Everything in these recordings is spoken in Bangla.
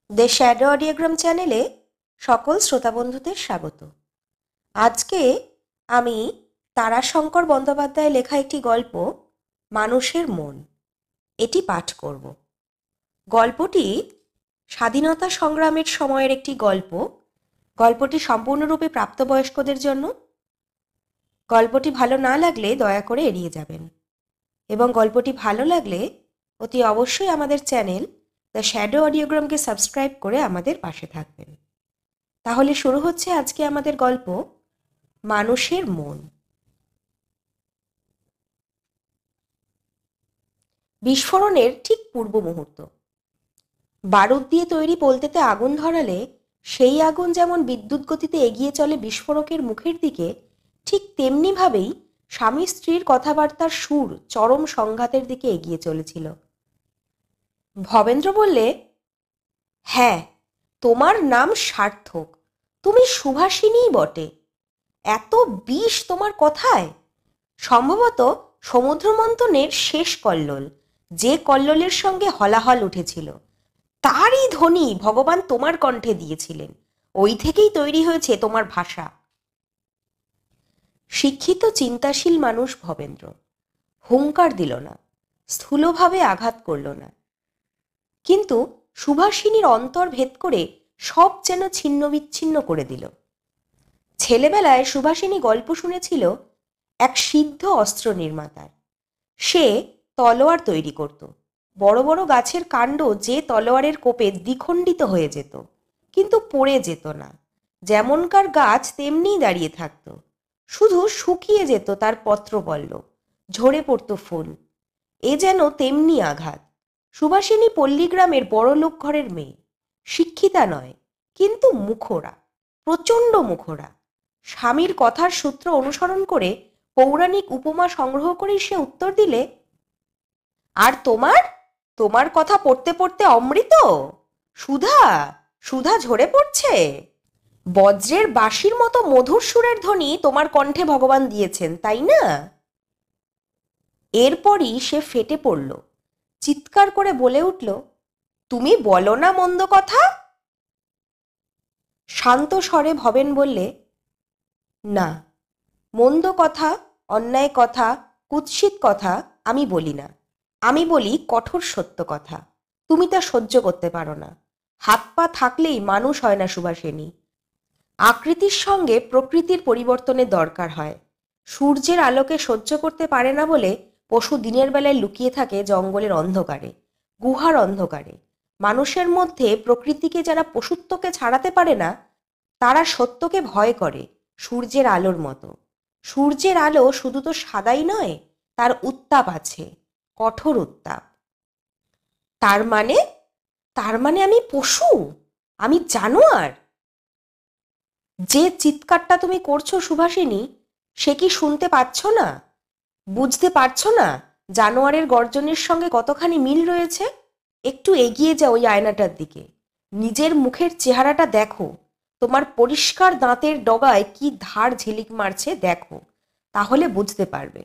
দ্য শ্যাডো অডিওগ্রাম চ্যানেলে সকল শ্রোতা বন্ধুদের স্বাগত। আজকে আমি তারাশঙ্কর বন্দ্যোপাধ্যায় লেখা একটি গল্প মানুষের মন এটি পাঠ করব। গল্পটি স্বাধীনতা সংগ্রামের সময়ের একটি গল্প। গল্পটি সম্পূর্ণরূপে প্রাপ্তবয়স্কদের জন্য। গল্পটি ভালো না লাগলে দয়া করে এড়িয়ে যাবেন এবং গল্পটি ভালো লাগলে অতি অবশ্যই আমাদের চ্যানেল দ্য শ্যাডো অডিওগ্রামকে সাবস্ক্রাইব করে আমাদের পাশে থাকবেন। তাহলে শুরু হচ্ছে আজকে আমাদের গল্প মানুষের মন। বিস্ফোরণের ঠিক পূর্ব মুহূর্ত। বারুদ দিয়ে তৈরি পলতেতে আগুন ধরালে সেই আগুন যেমন বিদ্যুৎ গতিতে এগিয়ে চলে বিস্ফোরকের মুখের দিকে, ঠিক তেমনিভাবেই স্বামী স্ত্রীর কথাবার্তার সুর চরম সংঘাতের দিকে এগিয়ে চলেছিল। ভবেন্দ্র বললে, হ্যাঁ, তোমার নাম সার্থক, তুমি সুভাষিনীই বটে। এত বিষ তোমার কথায়। সম্ভবত সমুদ্র মন্থনের শেষ কল্লোল, যে কল্লোলের সঙ্গে হলাহল উঠেছিল, তারই ধ্বনি ভগবান তোমার কণ্ঠে দিয়েছিলেন। ওই থেকেই তৈরি হয়েছে তোমার ভাষা। শিক্ষিত চিন্তাশীল মানুষ ভবেন্দ্র। হুঙ্কার দিল না, স্থূলভাবে আঘাত করল না, কিন্তু সুভাষিনীর অন্তর ভেদ করে সব যেন ছিন্ন বিচ্ছিন্ন করে দিল। ছেলেবেলায় সুভাষিনী গল্প শুনেছিল এক সিদ্ধ অস্ত্র নির্মাতার। সে তলোয়ার তৈরি করত। বড় বড় গাছের কাণ্ড যে তলোয়ারের কোপে দ্বিখণ্ডিত হয়ে যেত, কিন্তু পড়ে যেত না। যেমনকার গাছ তেমনিই দাঁড়িয়ে থাকত, শুধু শুকিয়ে যেত তার পত্রপল্লব, ঝরে পড়ত ফুল। এ যেন তেমনি আঘাত। সুভাষিনী পল্লীগ্রামের বড়লোক ঘরের মেয়ে, শিক্ষিতা নয়, কিন্তু মুখোরা, প্রচণ্ড মুখোরা। স্বামীর কথার সূত্র অনুসরণ করে পৌরাণিক উপমা সংগ্রহ করেই সে উত্তর দিলে, আর তোমার তোমার কথা পড়তে পড়তে অমৃত, সুধা সুধা ঝরে পড়ছে। বজ্রের বাঁশির মতো মধুর সুরের ধ্বনি তোমার কণ্ঠে ভগবান দিয়েছেন, তাই না? এরপরই সে ফেটে পড়ল, চিৎকার করে বলে উঠল, তুমি বলো না মন্দ কথা। শান্ত স্বরে ভবেন বললে, না, মন্দ কথা, অন্যায় কথা, কুৎসিত কথা আমি বলি না। আমি বলি কঠোর সত্য কথা। তুমি তা সহ্য করতে পারো না। হাত পা থাকলেই মানুষ হয় না সুভাষিনী। আকৃতির সঙ্গে প্রকৃতির পরিবর্তনের দরকার হয়। সূর্যের আলোকে সহ্য করতে পারে না বলে পশু দিনের বেলায় লুকিয়ে থাকে জঙ্গলের অন্ধকারে, গুহার অন্ধকারে। মানুষের মধ্যে প্রকৃতিকে যারা পশুত্বকে ছাড়াতে পারে না, তারা সত্যকে ভয় করে, সূর্যের আলোর মতো। সূর্যের আলো শুধু তো সাদাই নয়, তার উত্তাপ আছে, কঠোর উত্তাপ। তার মানে তার মানে আমি পশু, আমি জানোয়ার? যে চিৎকারটা তুমি করছো সুভাষিনী, সে কি শুনতে পাচ্ছ না? বুঝতে পারছো না জানোয়ারের গর্জনের সঙ্গে কতখানি মিল রয়েছে? একটু এগিয়ে যাও ওই আয়নাটার দিকে, নিজের মুখের চেহারাটা দেখো। তোমার পরিষ্কার দাঁতের ডগায় কি ধার ঝিলিক মারছে দেখো, তাহলে বুঝতে পারবে।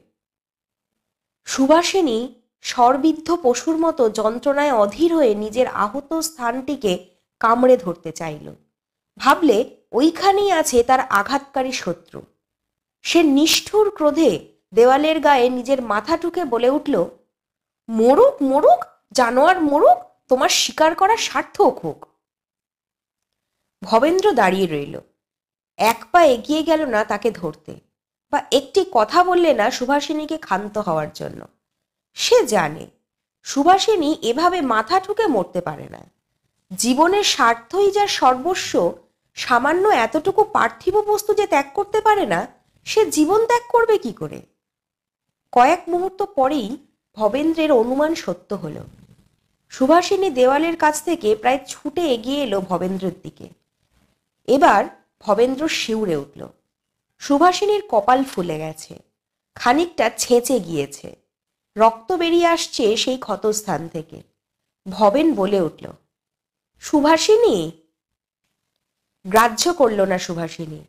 সুভাষিনী স্বরবিদ্ধ পশুর মতো যন্ত্রণায় অধীর হয়ে নিজের আহত স্থানটিকে কামড়ে ধরতে চাইল। ভাবলে ওইখানেই আছে তার আঘাতকারী শত্রু। সে নিষ্ঠুর ক্রোধে দেওয়ালের গায়ে নিজের মাথা ঠুকে বলে উঠল, মরুক মরুক, জানোয়ার মরুক, তোমার শিকার করা সার্থক হোক। ভবেন্দ্র দাঁড়িয়ে রইল, এক পা এগিয়ে গেল না তাকে ধরতে, বা একটি কথা বললে না সুভাষিনীকে ক্ষান্ত হওয়ার জন্য। সে জানে সুভাষিনী এভাবে মাথা ঠুকে মরতে পারে না। জীবনের স্বার্থই যার সর্বস্ব, সামান্য এতটুকু পার্থিব বস্তু যে ত্যাগ করতে পারে না, সে জীবন ত্যাগ করবে কি করে? কয়েক মুহূর্ত পরেই ভবেন্দ্রের অনুমান সত্য হল। সুভাষিনী দেওয়ালের কাছ থেকে প্রায় ছুটে এগিয়ে এলো ভবেন্দ্রের দিকে। এবার ভবেন্দ্র শিউরে উঠল। সুভাষিনীর কপাল ফুলে গেছে, খানিকটা ছেঁচে গিয়েছে, রক্ত বেরিয়ে আসছে সেই ক্ষতস্থান থেকে। ভবেন বলে উঠল, সুভাষিনী। গ্রাহ্য করল না সুভাষিনী।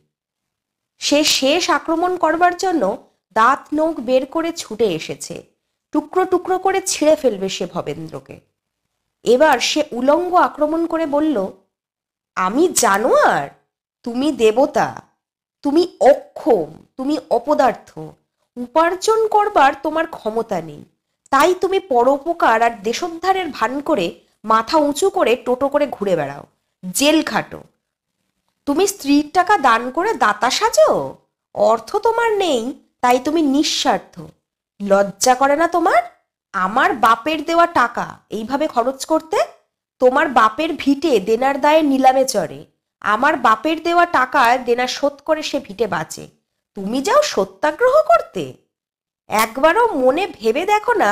সে শেষ আক্রমণ করবার জন্য দাঁত নখ বের করে ছুটে এসেছে, টুকরো টুকরো করে ছিঁড়ে ফেলবে সে ভবেন্দ্রকে। এবার সে উলঙ্গ আক্রমণ করে বলল, আমি জানোয়ার? তুমি দেবতা, তুমি অক্ষম, তুমি অপদার্থ, উপার্জন করবার তোমার ক্ষমতা নেই, তাই তুমি পরোপকার আর দেশোদ্ধারের ভান করে মাথা উঁচু করে টোটো করে ঘুরে বেড়াও, জেল খাটো। তুমি স্ত্রীর টাকা দান করে দাতা সাজো? অর্থ তোমার নেই, তাই তুমি নিঃস্বার্থ। লজ্জা করে না তোমার? আমার বাপের দেওয়া টাকা এইভাবে খরচ করতে? তোমার বাপের ভিটে দেনার দায়ে নিলামে চড়ে, আমার বাপের দেওয়া টাকায় দেনা শোধ করে সে ভিটে বাঁচে, তুমি যাও সত্যাগ্রহ করতে? একবারও মনে ভেবে দেখো না,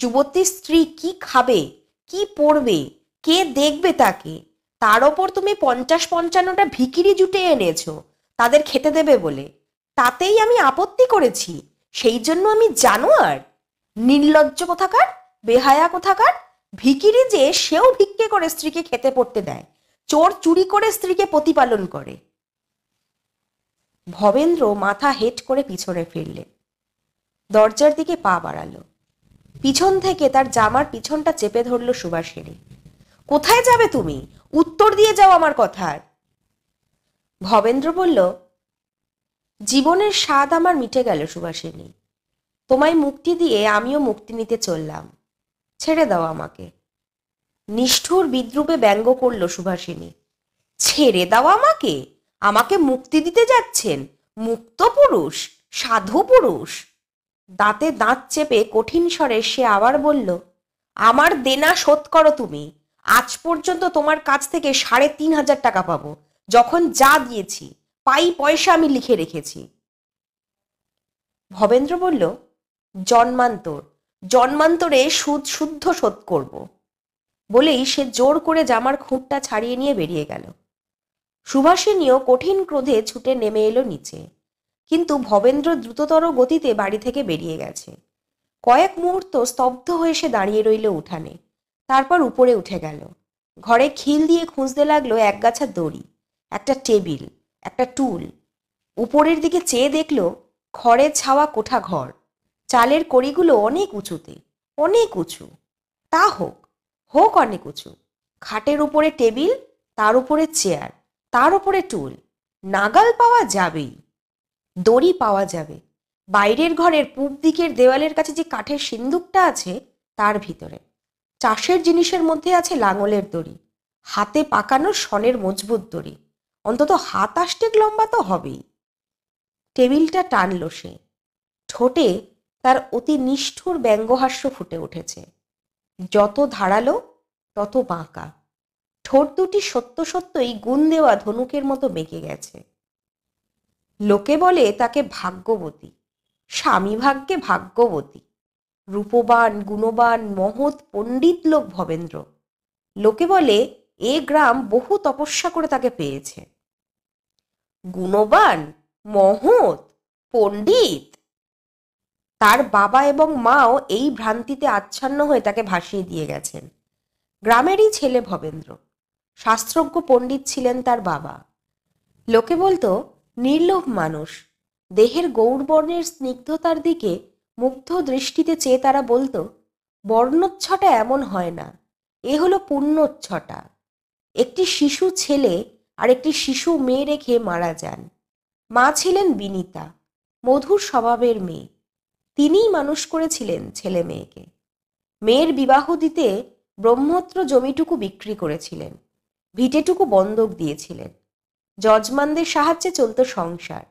যুবতী স্ত্রী কি খাবে, কি পরবে, কে দেখবে তাকে? তার ওপর তুমি ৫০-৫৫টা ভিখিরি জুটে এনেছো তাদের খেতে দেবে বলে, তাতেই আমি আপত্তি করেছি, সেই জন্য আমি জানোয়ার? নির্লজ্জ কোথাকার, বেহায়া কোথাকার! ভিখিরি যে সেও ভিক্ষে করে স্ত্রীকে খেতে পড়তে দেয়, চোর চুরি করে স্ত্রীকে প্রতিপালন করে। ভবেন্দ্র মাথা হেট করে পিছনে ফিরলে, দরজার দিকে পা বাড়ালো। পিছন থেকে তার জামার পিছনটা চেপে ধরল সুভাষিনী। কোথায় যাবে তুমি? উত্তর দিয়ে যাও আমার কথার। ভবেন্দ্র বলল, জীবনের স্বাদ আমার মিটে গেল সুভাষিনী, তোমায় মুক্তি দিয়ে আমিও মুক্তি নিতে চললাম, ছেড়ে দাও আমাকে। নিষ্ঠুর বিদ্রুপে ব্যঙ্গ করল সুভাষিনী। ছেড়ে দাও আমাকে? আমাকে মুক্তি দিতে যাচ্ছেন? মুক্ত পুরুষ, সাধু পুরুষ! দাঁতে দাঁত চেপে কঠিন স্বরে সে আবার বলল, আমার দেনা শোধ করো তুমি। আজ পর্যন্ত তোমার কাছ থেকে ৩৫০০ টাকা পাবো, যখন যা দিয়েছি পাই পয়সা আমি লিখে রেখেছি। ভবেন্দ্র বলল, জন্মান্তর, জন্মান্তরে সুদ শুদ্ধ শোধ করব। বলেই সে জোর করে জামার খুঁটটা ছাড়িয়ে নিয়ে বেরিয়ে গেল। সুভাষিনীও কঠিন ক্রোধে ছুটে নেমে এলো নিচে, কিন্তু ভবেন্দ্র দ্রুততর গতিতে বাড়ি থেকে বেরিয়ে গেছে। কয়েক মুহূর্ত স্তব্ধ হয়ে সে দাঁড়িয়ে রইল উঠানে, তারপর উপরে উঠে গেল। ঘরে খিল দিয়ে খুঁজতে লাগলো একগাছা দড়ি, একটা টেবিল, একটা টুল। উপরের দিকে চেয়ে দেখল খড়ের ছাওয়া কোঠা ঘর, চালের কড়িগুলো অনেক উঁচুতে, অনেক উঁচু। তা হোক, হোক অনেক উঁচু। খাটের উপরে টেবিল, তার উপরে চেয়ার, তার উপরে টুল, নাগাল পাওয়া যাবেই। দড়ি পাওয়া যাবে বাইরের ঘরের পূব দিকের দেওয়ালের কাছে যে কাঠের সিন্দুকটা আছে তার ভিতরে। চাষের জিনিসের মধ্যে আছে লাঙলের দড়ি, হাতে পাকানো শনের মজবুত দড়ি, অন্তত হাত আষ্টেক লম্বা তো হবেই। টেবিলটা টানল সে, ঠোঁটে তার অতি নিষ্ঠুর ব্যঙ্গহাস্য ফুটে উঠেছে। যত ধারালো তত বাঁকা, ঠোঁট দুটি সত্য সত্যই গুণ দেওয়া ধনুকের মতো বেঁকে গেছে। লোকে বলে তাকে ভাগ্যবতী, স্বামী ভাগ্যে ভাগ্যবতী। রূপবান, গুণবান, মহৎ পণ্ডিত লোক ভবেন্দ্র। লোকে বলে এ গ্রাম বহু তপস্যা করে তাকে পেয়েছে। গুণবান, মহৎ, পণ্ডিত! তার বাবা এবং মাও এই ভ্রান্তিতে আচ্ছন্ন হয়ে তাকে ভাসিয়ে দিয়ে গেছেন। গ্রামেরই ছেলে ভবেন্দ্র, শাস্ত্রজ্ঞ পণ্ডিত ছিলেন তার বাবা। লোকে বলতো নির্লোভ মানুষ। দেহের গৌরবর্ণের স্নিগ্ধতার দিকে মুগ্ধ দৃষ্টিতে চেয়ে তারা বলতো, বর্ণচ্ছটা এমন হয় না, এ হলো পুণ্যচ্ছটা। একটি শিশু ছেলে আর একটি শিশু মেয়ে রেখে মারা যান। মা ছিলেন বিনীতা, মধুর স্বভাবের মেয়ে। তিনিই মানুষ করেছিলেন ছেলে মেয়েকে। মেয়ের বিবাহ দিতে ব্রহ্মত্র জমিটুকু বিক্রি করেছিলেন, ভিটেটুকু বন্ধক দিয়েছিলেন। যজমানদের সাহায্যে চলত সংসার।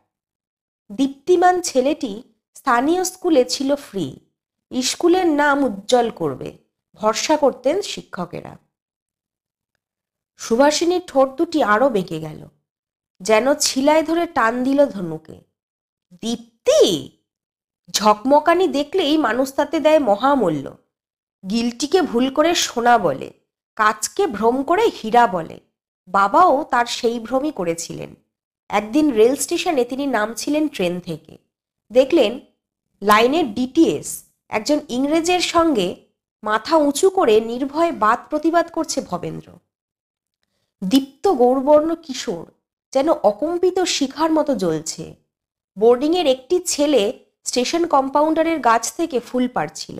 দীপ্তিমান ছেলেটি স্থানীয় স্কুলে ছিল ফ্রি, স্কুলের নাম উজ্জ্বল করবে ভরসা করতেন শিক্ষকেরা। সুভাষিনীর ঠোঁট দুটি আরো বেঁকে গেল, যেন ছিলায় ধরে টান দিল ধনুকে। দীপ্তি! ঝকমকানি দেখলেই মানুষ তাতে দেয় মহামূল্য। গিলটিকে ভুল করে সোনা বলে, কাচকে ভ্রম করে হীরা বলে। বাবাও তার সেই ভ্রমই করেছিলেন। একদিন রেল স্টেশনে তিনি নামছিলেন ট্রেন থেকে, দেখলেন লাইনের ডিটিএস একজন ইংরেজের সঙ্গে মাথা উঁচু করে নির্ভয়ে বাদ প্রতিবাদ করছে ভবেন্দ্র। দীপ্ত গৌরবর্ণ কিশোর যেন অকম্পিত শিখার মতো জ্বলছে। বোর্ডিংয়ের একটি ছেলে স্টেশন কম্পাউন্ডারের গাছ থেকে ফুল পাড়ছিল।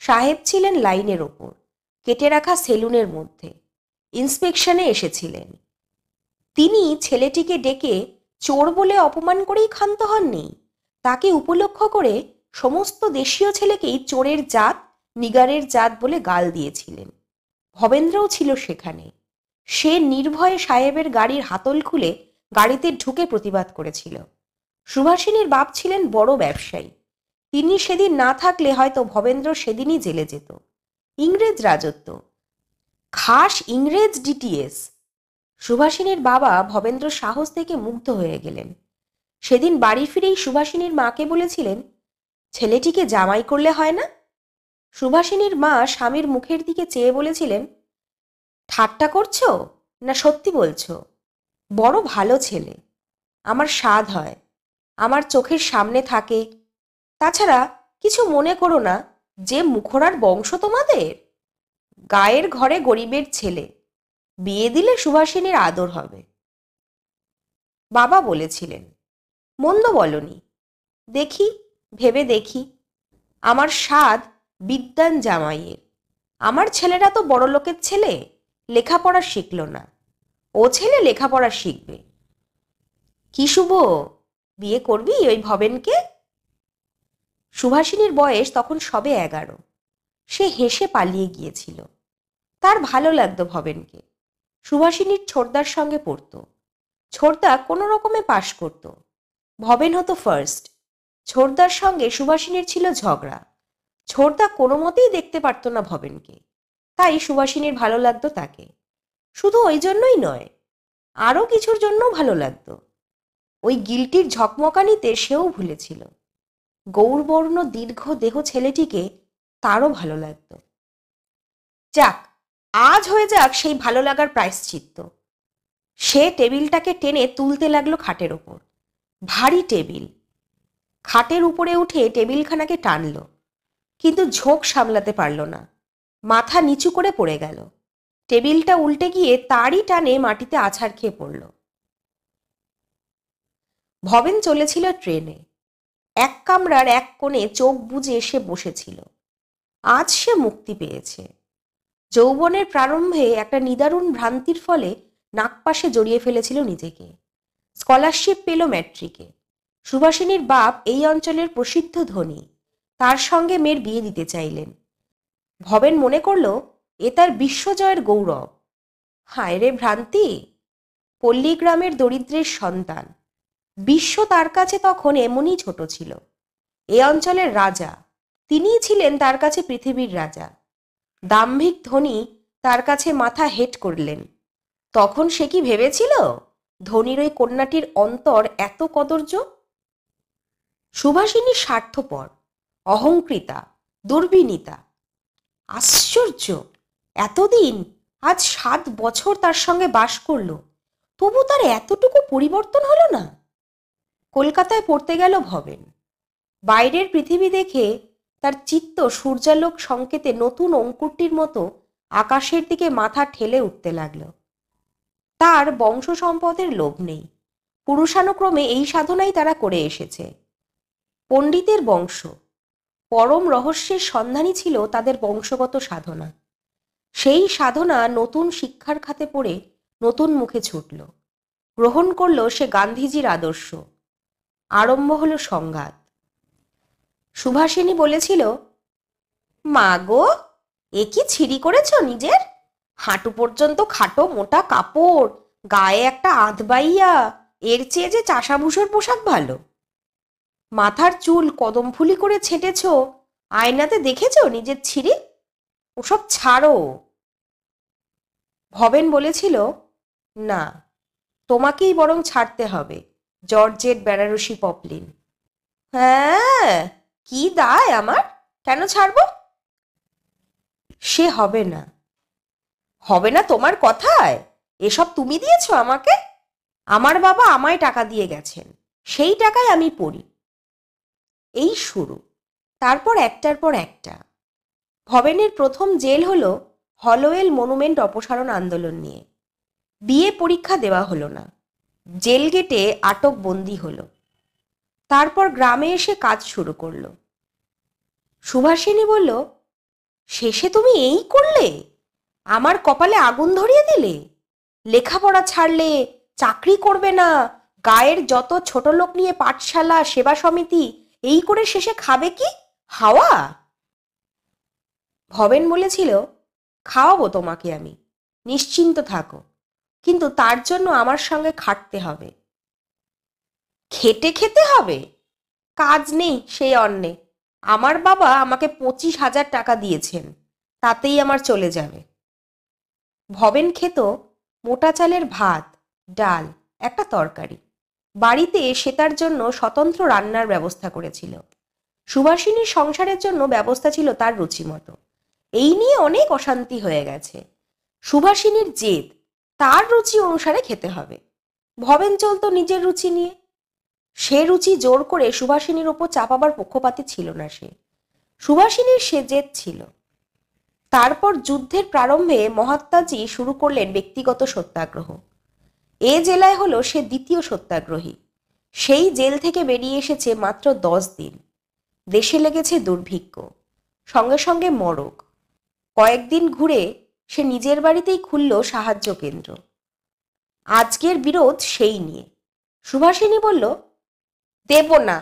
সাহেব ছিলেন লাইনের ওপর, কেটে রাখা সেলুনের মধ্যে ইন্সপেকশনে এসেছিলেন। তিনি ছেলেটিকে ডেকে চোর বলে অপমান করেই ক্ষান্ত হননি, তাকে উপলক্ষ করে সমস্ত দেশীয় ছেলেকেই চোরের জাত, নিগারের জাত বলে গাল দিয়েছিলেন। ভবেন্দ্রও ছিল সেখানে। সে নির্ভয়ে সাহেবের গাড়ির হাতল খুলে গাড়িতে ঢুকে প্রতিবাদ করেছিল। সুভাষিনীর বাপ ছিলেন বড় ব্যবসায়ী। তিনি সেদিন না থাকলে হয়তো ভবেন্দ্র সেদিনই জেলে যেত। ইংরেজ রাজত্ব, খাস ইংরেজ ডিটিএস। সুভাষিনীর বাবা ভবেন্দ্র সাহস দেখে মুগ্ধ হয়ে গেলেন। সেদিন বাড়ি ফিরেই সুভাষিনীর মাকে বলেছিলেন, ছেলেটিকে জামাই করলে হয় না? সুভাষিনীর মা স্বামীর মুখের দিকে চেয়ে বলেছিলেন, ঠাট্টা করছো না সত্যি বলছো? বড় ভালো ছেলে, আমার সাধ হয়, আমার চোখের সামনে থাকে। তাছাড়া কিছু মনে করো না, যে মুখরার বংশ তোমাদের, গায়ের ঘরে গরিবের ছেলে, বিয়ে দিলে সুভাষিনীর আদর হবে। বাবা বলেছিলেন, মন্দ বলনি, দেখি, ভেবে দেখি। আমার স্বাদ বিদ্বান জামাইয়ের। আমার ছেলেরা তো বড় লোকের ছেলে, লেখাপড়া শিখল না। ও ছেলে লেখাপড়া শিখবে। কি শুভ, বিয়ে করবি ওই ভবেনকে? সুভাষিনীর বয়স তখন সবে 11। সে হেসে পালিয়ে গিয়েছিল। তার ভালো লাগতো ভবেনকে। সুভাষিনীর ছোটদার সঙ্গে পড়ত। ছোটদা কোনো রকমে পাশ করত। ভবেন হতো ফার্স্ট। ছোটদার সঙ্গে সুভাষিনীর ছিল ঝগড়া। ছোটদা কোনো মতেই দেখতে পারত না ভবেনকে, তাই সুভাষিনীর ভালো লাগতো তাকে। শুধু ওই জন্যই নয়, আরও কিছুর জন্যও ভালো লাগতো। ওই গিলটির ঝকমকানিতে সেও ভুলেছিল। গৌরবর্ণ দীর্ঘ দেহ ছেলেটিকে তারও ভালো লাগতো। যাক, আজ হয়ে যাক সেই ভালো লাগার প্রায়শ্চিত্ত। সে টেবিলটাকে টেনে তুলতে লাগলো খাটের ওপর। ভারী টেবিল। খাটের উপরে উঠে টেবিলখানাকে টানল, কিন্তু ঝোঁক সামলাতে পারল না। মাথা নিচু করে পড়ে গেল। টেবিলটা উল্টে গিয়ে তারই টানে মাটিতে আছাড় খেয়ে পড়ল। ভবেন চলেছিল ট্রেনে। এক কামরার এক কোণে চোখ বুজে সে বসেছিল। আজ সে মুক্তি পেয়েছে। যৌবনের প্রারম্ভে একটা নিদারুণ ভ্রান্তির ফলে নাকপাশে জড়িয়ে ফেলেছিল নিজেকে। স্কলারশিপ পেল ম্যাট্রিকে। সুভাষিনীর বাপ এই অঞ্চলের প্রসিদ্ধ ধনী। তার সঙ্গে মেয়ের বিয়ে দিতে চাইলেন। ভবেন মনে করল এ তার বিশ্বজয়ের গৌরব। হায় রে ভ্রান্তি! পল্লীগ্রামের দরিদ্রের সন্তান। বিশ্ব তার কাছে তখন এমনই ছোট ছিল। এ অঞ্চলের রাজা, তিনিই ছিলেন তার কাছে পৃথিবীর রাজা। দাম্ভিক ধনী তার কাছে মাথা হেট করলেন। তখন সে কি ভেবেছিল ধনীর ওই কন্যাটির অন্তর এত কদর্য? সুভাষিনী স্বার্থপর, অহংকৃতা, দুর্বিনীতা। আশ্চর্য! এতদিন, আজ 7 বছর তার সঙ্গে বাস করল, তবু তার এতটুকু পরিবর্তন হলো না। কলকাতায় পড়তে গেল ভবেন। বাইরের পৃথিবী দেখে তার চিত্ত সূর্যালোক সংকেতে নতুন অঙ্কুরটির মতো আকাশের দিকে মাথা ঠেলে উঠতে লাগল। তার বংশ সম্পদের লোভ নেই। পুরুষানুক্রমে এই সাধনাই তারা করে এসেছে। পণ্ডিতের বংশ, পরম রহস্যের সন্ধানই ছিল তাদের বংশগত সাধনা। সেই সাধনা নতুন শিক্ষার খাতে পড়ে নতুন মুখে ছুটল। গ্রহণ করল সে গান্ধীজির আদর্শ। আরম্ভ হলো সংঘাত। সুভাষিনী বলেছিল, মা গো, এ কি ছিঁড়ি করেছ নিজের? হাঁটু পর্যন্ত খাটো মোটা কাপড়, গায়ে একটা আধবাইয়া, এর চেয়ে যে চাষাভুষোর পোশাক ভালো। মাথার চুল কদমফুলি করে ছেঁটেছ, আয়নাতে দেখেছ নিজের ছিঁড়ি? ওসব ছাড়ো। ভবেন বলেছিল, না, তোমাকেই বরং ছাড়তে হবে, জর্জেট বেনারসি পপলিন। হ্যাঁ, কি দায় আমার, কেন ছাড়ব? সে হবে না। হবে না তোমার কথায়? এসব তুমি দিয়েছ আমাকে? আমার বাবা আমায় টাকা দিয়ে গেছেন, সেই টাকায় আমি পড়ি। এই শুরু, তারপর একটার পর একটা। ভবেনের প্রথম জেল হলো হলওয়েল মনুমেন্ট অপসারণ আন্দোলন নিয়ে। বিয়ে পরীক্ষা দেওয়া হলো না, জেল গেটে আটক বন্দি হলো। তারপর গ্রামে এসে কাজ শুরু করলো। সুভাষিনী বলল, শেষে তুমি এই করলে? আমার কপালে আগুন ধরিয়ে দিলে? লেখাপড়া ছাড়লে, চাকরি করবে না, গায়ের যত ছোট লোক নিয়ে পাঠশালা, সেবা সমিতি, এই করে শেষে খাবে কি? হাওয়া। ভবেন বলেছিল, খাওয়াবো তোমাকে আমি, নিশ্চিন্ত থাকো, কিন্তু তার জন্য আমার সঙ্গে খাটতে হবে। খেটে খেতে হবে? কাজ নেই সেই অন্নে। আমার বাবা আমাকে 25,000 টাকা দিয়েছেন, তাতেই আমার চলে যাবে। ভবেন খেত মোটা চালের ভাত, ডাল, একটা তরকারি। বাড়িতে সে তার জন্য স্বতন্ত্র রান্নার ব্যবস্থা করেছিল। সুভাষিনীর সংসারের জন্য ব্যবস্থা ছিল তার রুচিমতো। এই নিয়ে অনেক অশান্তি হয়ে গেছে। সুভাষিনীর জেদ, তার রুচি অনুসারে খেতে হবে। ভবেন চলতো নিজের রুচি নিয়ে। সে রুচি জোর করে সুভাষিনীর ওপর চাপাবার পক্ষপাতী ছিল না সে। সুভাষিনীর সে জেদ ছিল। তারপর যুদ্ধের প্রারম্ভে মহাত্মাজি শুরু করলেন ব্যক্তিগত সত্যাগ্রহ। এ জেলায় হলো সে দ্বিতীয় সত্যাগ্রহী। সেই জেল থেকে বেরিয়ে এসেছে মাত্র 10 দিন। দেশে লেগেছে দুর্ভিক্ষ, সঙ্গে সঙ্গে মরক। কয়েকদিন ঘুরে সে নিজের বাড়িতেই খুলল সাহায্য কেন্দ্র। আজকের বিরোধ সেই নিয়ে। সুভাষিনী বলল, দেব না,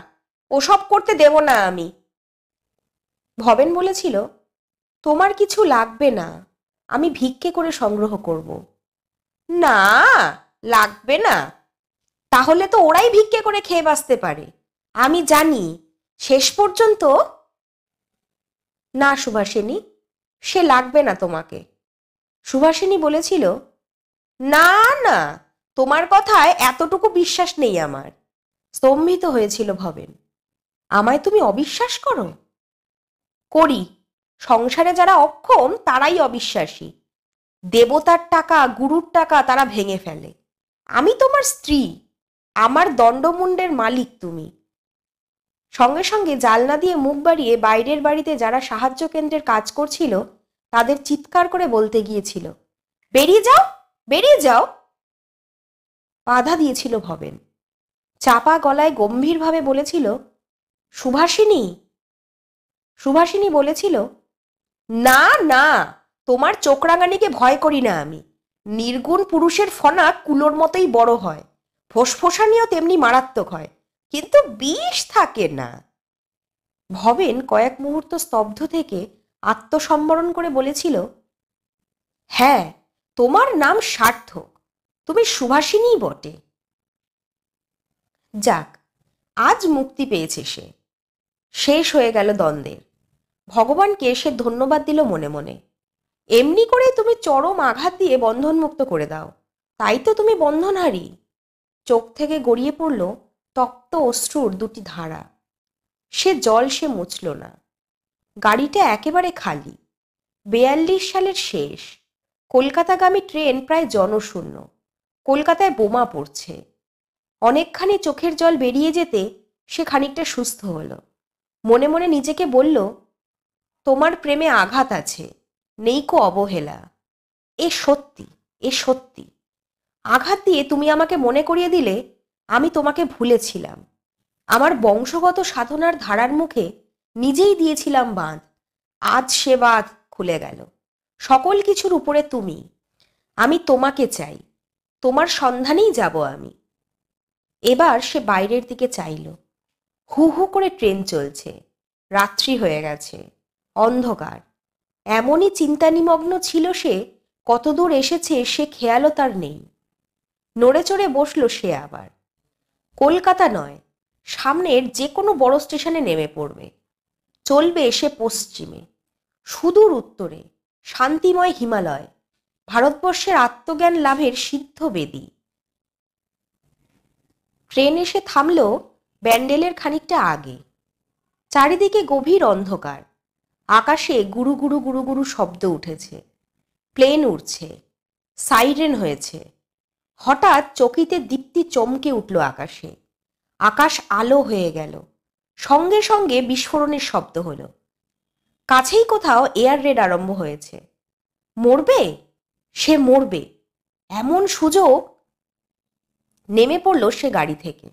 ওসব করতে দেব না আমি। ভবেন বলেছিল, তোমার কিছু লাগবে না, আমি ভিক্ষে করে সংগ্রহ করব। না, লাগবে না? তাহলে তো ওরাই ভিক্ষে করে খেয়ে বাঁচতে পারে, আমি জানি। শেষ পর্যন্ত না সুভাষিনী, সে লাগবে না তোমাকে। সুভাষিনী বলেছিল, না না, তোমার কথায় এতটুকু বিশ্বাস নেই আমার। স্তম্ভিত হয়েছিল ভবেন। আমায় তুমি অবিশ্বাস করো? করি। সংসারে যারা অক্ষম তারাই অবিশ্বাসী। দেবতার টাকা, গুরুর টাকা তারা ভেঙে ফেলে। আমি তোমার স্ত্রী, আমার দণ্ডমুণ্ডের মালিক তুমি। সঙ্গে সঙ্গে জানলা দিয়ে মুখ বাড়িয়ে বাইরের বাড়িতে যারা সাহায্য কেন্দ্রের কাজ করছিল তাদের চিৎকার করে বলতে গিয়েছিল, বেরিয়ে যাও, বেরিয়ে যাও। বাধা দিয়েছিল ভবেন। চাপা গলায় গম্ভীরভাবে বলেছিল, সুভাষিনী। সুভাষিনী বলেছিল, না না, তোমার চোখরাঙানিকে ভয় করি না আমি। নির্গুণ পুরুষের ফনা কুলোর মতোই বড় হয়, ফোসফোসানিও তেমনি মারাত্মক হয়, কিন্তু বিষ থাকে না। ভবেন কয়েক মুহূর্ত স্তব্ধ থেকে আত্মসম্বরণ করে বলেছিল, হ্যাঁ, তোমার নাম সার্থক, তুমি সুভাষিনীই বটে। যাক, আজ মুক্তি পেয়েছে সে। শেষ হয়ে গেল দ্বন্দ্বের। ভগবানকে সে ধন্যবাদ দিল মনে মনে। এমনি করে তুমি চরম আঘাত দিয়ে বন্ধনমুক্ত করে দাও, তাই তো তুমি বন্ধনহারী। চোখ থেকে গড়িয়ে পড়ল তপ্ত অশ্রুর দুটি ধারা। সে জল সে মুছল না। গাড়িটা একেবারে খালি। 42 সালের শেষ। কলকাতাগামী ট্রেন প্রায় জনশূন্য। কলকাতায় বোমা পড়ছে। অনেকখানি চোখের জল বেরিয়ে যেতে সে খানিকটা সুস্থ হলো। মনে মনে নিজেকে বলল, তোমার প্রেমে আঘাত আছে, নেইকো অবহেলা। এ সত্যি, এ সত্যি। আঘাত দিয়ে তুমি আমাকে মনে করিয়ে দিলে আমি তোমাকে ভুলেছিলাম। আমার বংশগত সাধনার ধারার মুখে নিজেই দিয়েছিলাম বাঁধ। আজ সে বাঁধ খুলে গেল। সকল কিছুর উপরে তুমি। আমি তোমাকে চাই, তোমার সন্ধানেই যাব আমি। এবার সে বাইরের দিকে চাইল। হু হু করে ট্রেন চলছে। রাত্রি হয়ে গেছে, অন্ধকার। এমনই চিন্তানিমগ্ন ছিল সে, কতদূর এসেছে সে খেয়ালও তার নেই। নড়ে চড়ে বসল সে আবার। কলকাতা নয়, সামনের যে কোনো বড় স্টেশনে নেমে পড়বে। চলবে সে পশ্চিমে, সুদূর উত্তরে, শান্তিময় হিমালয়, ভারতবর্ষের আত্মজ্ঞান লাভের সিদ্ধ বেদী। ট্রেন এসে থামল ব্যান্ডেলের খানিকটা আগে। চারিদিকে গভীর অন্ধকার। আকাশে গুরু গুরু গুরু গুরু শব্দ উঠেছে। প্লেন উড়ছে, সাইরেন হয়েছে। হঠাৎ চকিতে দীপ্তি চমকে উঠল আকাশে। আকাশ আলো হয়ে গেল। সঙ্গে সঙ্গে বিস্ফোরণের শব্দ হলো। কাছেই কোথাও এয়ার রেড আরম্ভ হয়েছে। মরবে, সে মরবে, এমন সুযোগ। নেমে পড়ল সে গাড়ি থেকে।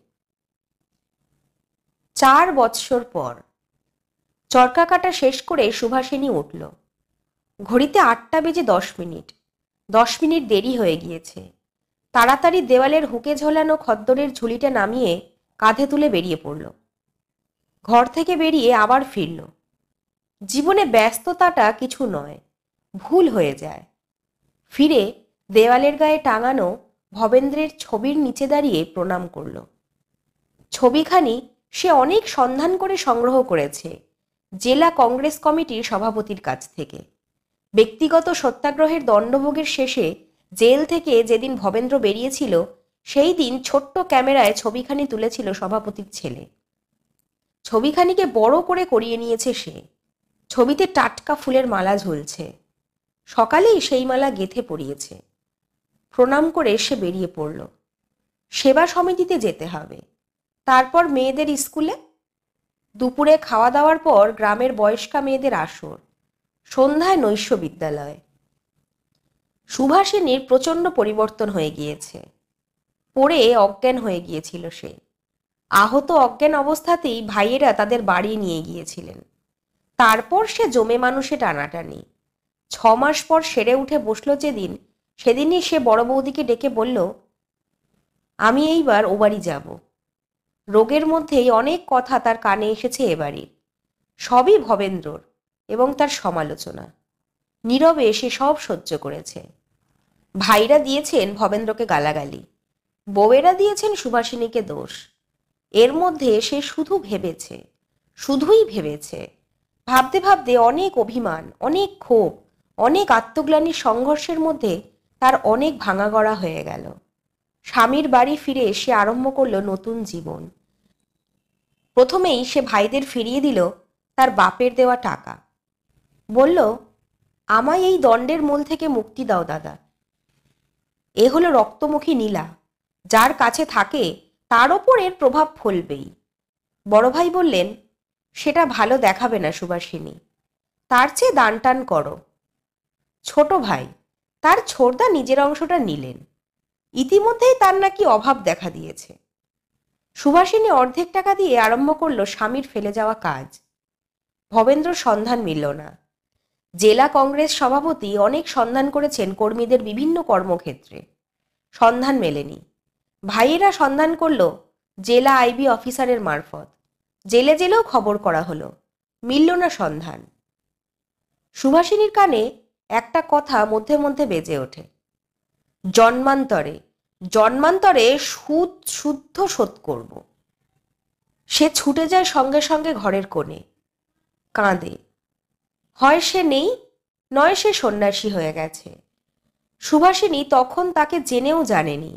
4 বৎসর পর চরকা কাটা শেষ করে সুভাষিনী উঠল। ঘড়িতে 8:10। 10 মিনিট দেরি হয়ে গিয়েছে। তাড়াতাড়ি দেওয়ালের হুকে ঝোলানো খদ্দরের ঝুলিটা নামিয়ে কাঁধে তুলে বেরিয়ে পড়ল। ঘর থেকে বেরিয়ে আবার ফিরল। জীবনে ব্যস্ততাটা কিছু নয়, ভুল হয়ে যায়। ফিরে দেওয়ালের গায়ে টাঙানো ভবেন্দ্রের ছবির নিচে দাঁড়িয়ে প্রণাম করল। ছবিখানি সে অনেক সন্ধান করে সংগ্রহ করেছে জেলা কংগ্রেস কমিটির সভাপতির কাছ থেকে। ব্যক্তিগত সত্যাগ্রহের দণ্ডভোগের শেষে জেল থেকে যেদিন ভবেন্দ্র বেরিয়েছিল, সেই দিন ছোট্ট ক্যামেরায় ছবিখানি তুলেছিল সভাপতির ছেলে। ছবিখানিকে বড় করে করিয়ে নিয়েছে সে। ছবিতে টাটকা ফুলের মালা ঝুলছে। সকালেই সেই মালা গেঁথে পরিয়েছে। প্রণাম করে সে বেরিয়ে পড়ল। সেবা সমিতিতে যেতে হবে, তারপর মেয়েদের স্কুলে। দুপুরে খাওয়া দাওয়ার পর গ্রামের বয়স্কা মেয়েদের আসর, সন্ধ্যায় নৈশ বিদ্যালয়। সুভাষিনীর প্রচণ্ড পরিবর্তন হয়ে গিয়েছে। পড়ে অজ্ঞান হয়ে গিয়েছিল সে। আহত অজ্ঞান অবস্থাতেই ভাইয়েরা তাদের বাড়ি নিয়ে গিয়েছিলেন। তারপর সে জমে মানুষে টানাটানি। 6 মাস পর সেরে উঠে বসল যেদিন, সেদিনই সে বড় বৌদিকে ডেকে বলল, আমি এইবার ও বাড়ি যাব। রোগের মধ্যেই অনেক কথা তার কানে এসেছে এবাড়ির, সবই ভবেন্দ্রর এবং তার সমালোচনা। নীরবে সে সব সহ্য করেছে। ভাইরা দিয়েছেন ভবেন্দ্রকে গালাগালি, বউয়েরা দিয়েছেন সুভাষিনীকে দোষ। এর মধ্যে সে শুধু ভেবেছে, শুধুই ভেবেছে। ভাবতে ভাবতে অনেক অভিমান, অনেক ক্ষোভ, অনেক আত্মগ্লানির সংঘর্ষের মধ্যে তার অনেক ভাঙাগড়া হয়ে গেল। স্বামীর বাড়ি ফিরে সে আরম্ভ করল নতুন জীবন। প্রথমেই সে ভাইদের ফিরিয়ে দিল তার বাপের দেওয়া টাকা। বলল, আমায় এই দণ্ডের মূল থেকে মুক্তি দাও দাদা। এ হলো রক্তমুখী নীলা, যার কাছে থাকে তার ওপর এর প্রভাব ফলবেই। বড় ভাই বললেন, সেটা ভালো দেখাবে না সুভাষিনী, তার চেয়ে দান টান করো। ছোট ভাই, তার ছোড়দা নিজের অংশটা নিলেন। ইতিমধ্যেই তার নাকি অভাব দেখা দিয়েছে। সুভাষিনী অর্ধেক টাকা দিয়ে আরম্ভ করলো স্বামীর ফেলে যাওয়া কাজ। ভবেন্দ্র সন্ধান মিলল না। জেলা কংগ্রেস সভাপতি অনেক সন্ধান করেছেন কর্মীদের বিভিন্ন কর্মক্ষেত্রে, সন্ধান মেলেনি। ভাইয়েরা সন্ধান করল জেলা আইবি অফিসারের মারফত। জেলে জেলেও খবর করা হলো, মিলল না সন্ধান। সুভাষিনীর কানে একটা কথা মধ্যে মধ্যে বেজে ওঠে, জন্মান্তরে জন্মান্তরে সুদ শুদ্ধ শোধ করব। সে ছুটে যায় সঙ্গে সঙ্গে ঘরের কোণে, কাঁদে। হয় সে নেই, নয় সে সন্ন্যাসী হয়ে গেছে। সুভাষিনী তখন তাকে জেনেও জানেনি।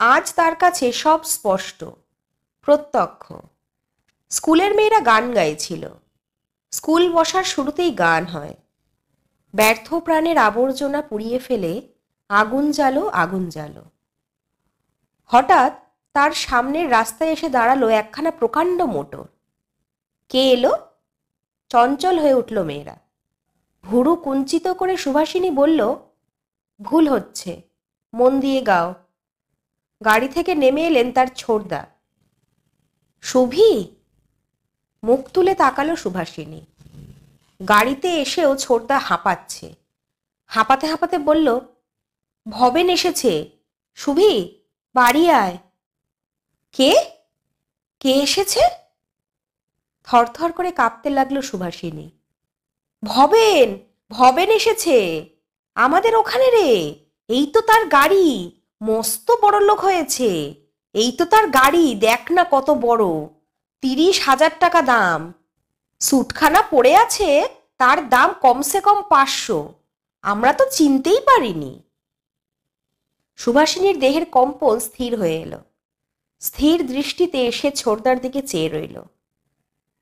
আজ তার কাছে সব স্পষ্ট, প্রত্যক্ষ। স্কুলের মেয়েরা গান গাইছিল। স্কুল বসার শুরুতেই গান হয়, ব্যর্থ প্রাণের আবর্জনা পুড়িয়ে ফেলে আগুন জ্বালো, আগুন জ্বালো। হঠাৎ তার সামনের রাস্তায় এসে দাঁড়ালো একখানা প্রকাণ্ড মোটর। কে এলো? চঞ্চল হয়ে উঠল মেয়েরা। ভুরু কুঞ্চিত করে সুভাষিনী বলল, ভুল হচ্ছে, মন দিয়ে গাও। গাড়ি থেকে নেমে এলেন তার ছোড়দা। শুভি? মুখ তুলে তাকালো সুভাষিনী। গাড়িতে এসেও ছোড়দা হাঁপাচ্ছে। হাঁপাতে হাঁপাতে বলল, ভবেন এসেছে, শুভি বাড়ি আয়। কে? কে এসেছে? থরথর করে কাঁপতে লাগলো সুভাষিনী। ভবেন, ভবেন এসেছে আমাদের ওখানে রে। এই তো তার গাড়ি, মস্ত বড় লোক হয়েছে। এই তো তার গাড়ি, দেখ না কত বড়, 30,000 টাকা দাম। স্যুটখানা পড়ে আছে, তার দাম কমসে কম 500। আমরা তো চিনতেই পারিনি। সুভাষিনীর দেহের কম্পন স্থির হয়ে এলো। স্থির দৃষ্টিতে সে ছোড়দার দিকে চেয়ে রইল।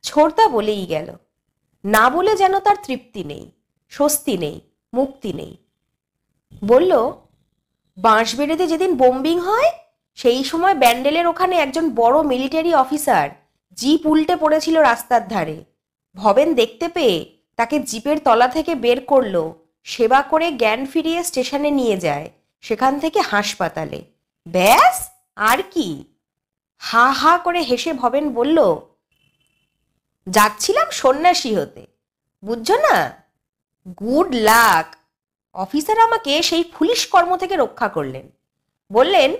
ছোড়দা বলেই গেল, না বলে যেন তার তৃপ্তি নেই, স্বস্তি নেই, মুক্তি নেই। বলল, বাঁশবেড়েতে যেদিন বোম্বিং হয়, সেই সময় ব্যান্ডেলের ওখানে একজন বড় মিলিটারি অফিসার জিপ উল্টে পড়েছিল রাস্তার ধারে। ভবেন দেখতে পেয়ে তাকে জিপের তলা থেকে বের করলো, সেবা করে জ্ঞান ফিরিয়ে স্টেশনে নিয়ে যায়, সেখান থেকে হাসপাতালে। ব্যাস, আর কি? হা হা করে হেসে ভবেন বলল, যাচ্ছিলাম সন্ন্যাসী হতে, বুঝছো না? Good luck. অফিসার আমাকে সেই ফুলিশ কর্ম থেকে রক্ষা করলেন। বললেন,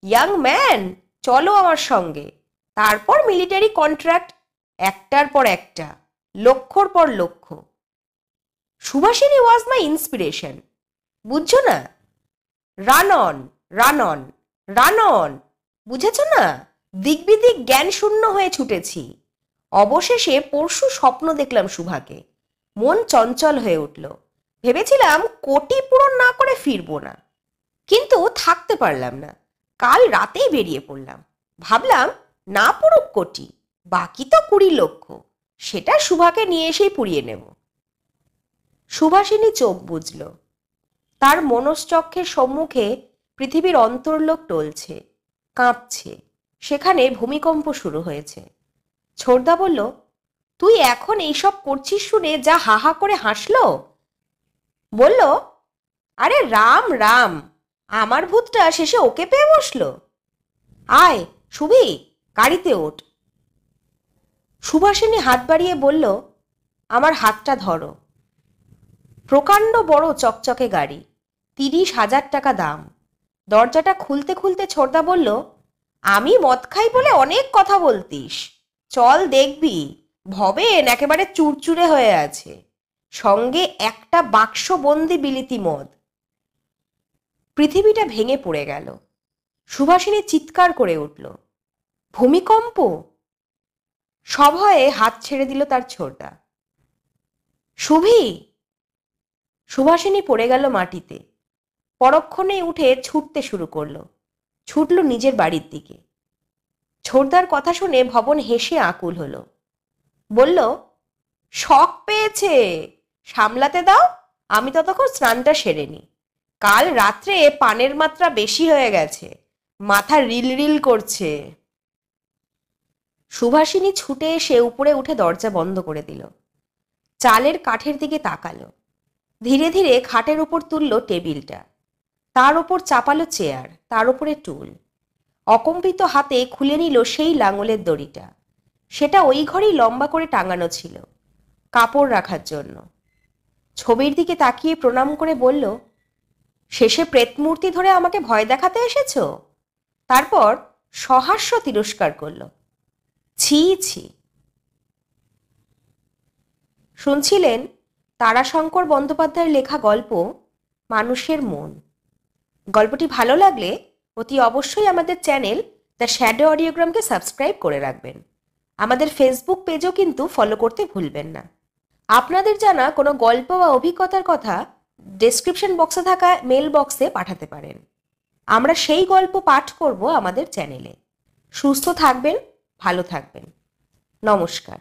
ইয়াং ম্যান, চলো আমার সঙ্গে। তারপর মিলিটারি কন্ট্রাক্ট, একটার পর একটা, লক্ষর পর লক্ষ। সুভাষিনী ওয়াজ মাই ইন্সপিরেশন, বুঝছো না? Run on, run on, run on, বুঝেছ না? দিগ্বিদিক জ্ঞান শূন্য হয়ে ছুটেছি। অবশেষে পরশু স্বপ্ন দেখলাম সুভাকে। মন চঞ্চল হয়ে উঠল। ভেবেছিলাম কোটি পূরণ না করে ফিরবো না, কিন্তু থাকতে পারলাম না। কাল রাতেই বেরিয়ে পড়লাম। ভাবলাম না পুরুক কোটি, বাকি তো 20 লক্ষ, সেটা সুভাকে নিয়ে এসেই পুড়িয়ে নেব। সুভাষিনী চোখ বুঝল। তার মনশ্চক্ষের সম্মুখে পৃথিবীর অন্তর্লোক টলছে, কাঁপছে। সেখানে ভূমিকম্প শুরু হয়েছে। ছোটদা বলল, তুই এখন এইসব করছিস শুনে যা হাহা করে হাসলো। বলল, আরে রাম রাম, আমার ভূতটা শেষে ওকে পেয়ে বসলো। আয় সুভি, গাড়িতে ওঠ। সুভাষিনী হাত বাড়িয়ে বলল, আমার হাতটা ধরো। প্রকাণ্ড বড় চকচকে গাড়ি, 30,000 টাকা দাম। দরজাটা খুলতে খুলতে ছোটদা বলল, আমি মদ খাই বলে অনেক কথা বলতিস, চল দেখবি ভবেন একেবারে চুরচুরে হয়ে আছে, সঙ্গে একটা বাক্সবন্দি বিলিতি মদ। পৃথিবীটা ভেঙে পড়ে গেল। সুভাষিনী চিৎকার করে উঠল, ভূমিকম্প! সভয়ে হাত ছেড়ে দিল তার ছোটদা। সুভি! সুভাষিনী পড়ে গেল মাটিতে। পরক্ষণেই উঠে ছুটতে শুরু করলো। ছুটল নিজের বাড়ির দিকে। ছোটদার কথা শুনে ভবন হেসে আকুল হলো। বলল, শখ পেয়েছে, সামলাতে দাও, আমি ততক্ষণ স্নানটা সেরে নি। কাল রাত্রে পানের মাত্রা বেশি হয়ে গেছে, মাথা রিল রিল করছে। সুভাষিনী ছুটে এসে উপরে উঠে দরজা বন্ধ করে দিল। চালের কাঠের দিকে তাকালো। ধীরে ধীরে খাটের উপর তুলল টেবিলটা, তার ওপর চাপালো চেয়ার, তার উপরে টুল। অকম্পিত হাতে খুলে নিল সেই লাঙলের দড়িটা। সেটা ওই ঘরেই লম্বা করে টাঙানো ছিল, কাপড় রাখার জন্য। ছবির দিকে তাকিয়ে প্রণাম করে বলল, শেষে প্রেতমূর্তি ধরে আমাকে ভয় দেখাতে এসেছ? তারপর সহাস্য তিরস্কার করল, ছি ছি। শুনছিলেন তারাশঙ্কর বন্দ্যোপাধ্যায়ের লেখা গল্প মানুষের মন। গল্পটি ভালো লাগলে অতি অবশ্যই আমাদের চ্যানেল দ্য শ্যাডো অডিওগ্রামকে সাবস্ক্রাইব করে রাখবেন। আমাদের ফেসবুক পেজও কিন্তু ফলো করতে ভুলবেন না। আপনাদের জানা কোনো গল্প বা অভিজ্ঞতার কথা ডেসক্রিপশন বক্সে থাকা মেল বক্সে পাঠাতে পারেন। আমরা সেই গল্প পাঠ করব আমাদের চ্যানেলে। সুস্থ থাকবেন, ভালো থাকবেন। নমস্কার।